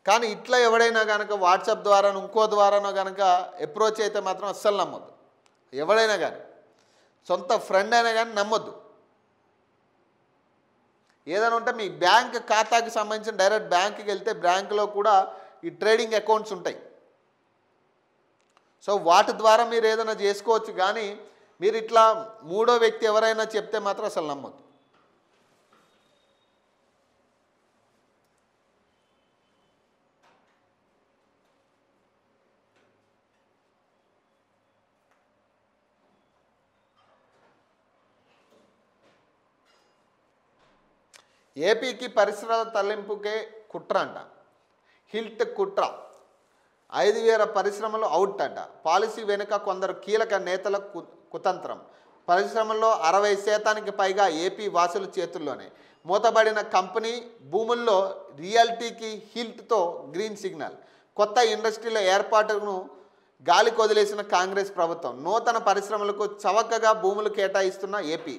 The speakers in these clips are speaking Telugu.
కానీ ఇట్లా ఎవడైనా కనుక వాట్సాప్ ద్వారానో ఇంకో ద్వారానో కనుక అప్రోచ్ అయితే మాత్రం అస్సలు నమ్మొద్దు. ఎవడైనా కానీ సొంత ఫ్రెండ్ అయినా కానీ నమ్మొద్దు. ఏదైనా ఉంటే మీ బ్యాంక్ ఖాతాకి సంబంధించిన డైరెక్ట్ బ్యాంక్కి వెళ్తే బ్యాంకులో కూడా ఈ ట్రేడింగ్ అకౌంట్స్ ఉంటాయి. సో వాటి ద్వారా మీరు ఏదైనా చేసుకోవచ్చు. కానీ మీరు ఇట్లా మూడో వ్యక్తి ఎవరైనా చెప్తే మాత్రం అసలు నమ్మొద్దు. ఏపీకి పరిశ్రమల తరలింపుకే కుట్ర అంట. హిల్ట్ కుట్ర. 5,000 పరిశ్రమలు అవుట్ అంట. పాలసీ వెనుక కొందరు కీలక నేతల కుతంత్రం. పరిశ్రమల్లో 60% పైగా ఏపీ వాసుల చేతుల్లోనే. మూతబడిన కంపెనీ భూముల్లో రియాలిటీకి హిల్ట్తో గ్రీన్ సిగ్నల్. కొత్త ఇండస్ట్రీల ఏర్పాటును గాలి కొదిలేసిన కాంగ్రెస్ ప్రభుత్వం. నూతన పరిశ్రమలకు చవకగా భూములు కేటాయిస్తున్న ఏపీ.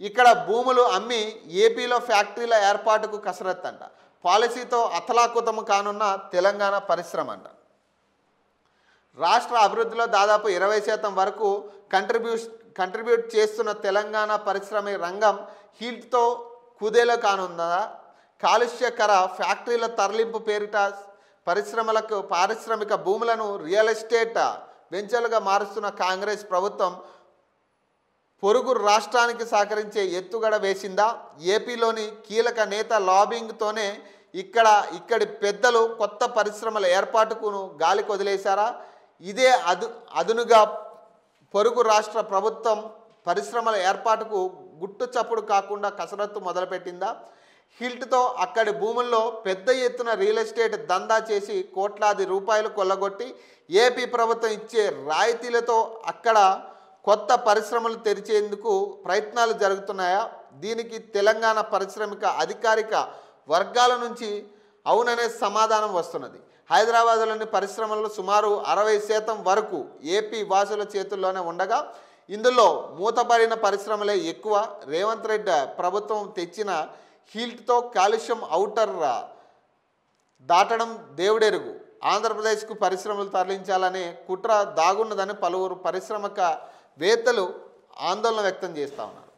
ఇక్కడ భూములు అమ్మి ఏపీలో ఫ్యాక్టరీల ఏర్పాటుకు కసరత్తు అంట. పాలసీతో అతలాకుతము కానున్న తెలంగాణ పరిశ్రమ అంట. రాష్ట్ర అభివృద్ధిలో దాదాపు 20% వరకు కంట్రిబ్యూట్ చేస్తున్న తెలంగాణ పరిశ్రమ రంగం హీల్ట్తో కుదేలో కానుందా? కాలుష్యకర ఫ్యాక్టరీల తరలింపు పేరిట పారిశ్రామిక భూములను రియల్ ఎస్టేట్ వెంచర్లుగా మారుస్తున్న కాంగ్రెస్ ప్రభుత్వం పొరుగు రాష్ట్రానికి సహకరించే ఎత్తుగడ వేసిందా? ఏపీలోని కీలక నేత లాబింగ్తోనే ఇక్కడి పెద్దలు కొత్త పరిశ్రమల ఏర్పాటుకు గాలి కొదిలేశారా? ఇదే అదునుగా పొరుగు రాష్ట్ర ప్రభుత్వం పరిశ్రమల ఏర్పాటుకు గుట్టు చప్పుడు కాకుండా కసరత్తు మొదలుపెట్టిందా? హిల్ట్తో అక్కడి భూముల్లో పెద్ద ఎత్తున రియల్ ఎస్టేట్ దందా చేసి కోట్లాది రూపాయలు కొల్లగొట్టి ఏపీ ప్రభుత్వం ఇచ్చే రాయితీలతో అక్కడ కొత్త పరిశ్రమలు తెరిచేందుకు ప్రయత్నాలు జరుగుతున్నాయా? దీనికి తెలంగాణ పారిశ్రామిక అధికారిక వర్గాల నుంచి అవుననే సమాధానం వస్తున్నది. హైదరాబాద్లోని పరిశ్రమలు సుమారు 60% వరకు ఏపీ వాసుల చేతుల్లోనే ఉండగా ఇందులో మూతపడిన పరిశ్రమలే ఎక్కువ. రేవంత్ రెడ్డి ప్రభుత్వం తెచ్చిన హీల్ట్తో కాలుష్యం ఔటర్ దాటడం దేవుడెరుగు. ఆంధ్రప్రదేశ్కు పరిశ్రమలు తరలించాలనే కుట్ర దాగున్నదని పలువురు పారిశ్రామిక వేత్తలు ఆందోళన వ్యక్తం చేస్తూ ఉన్నారు.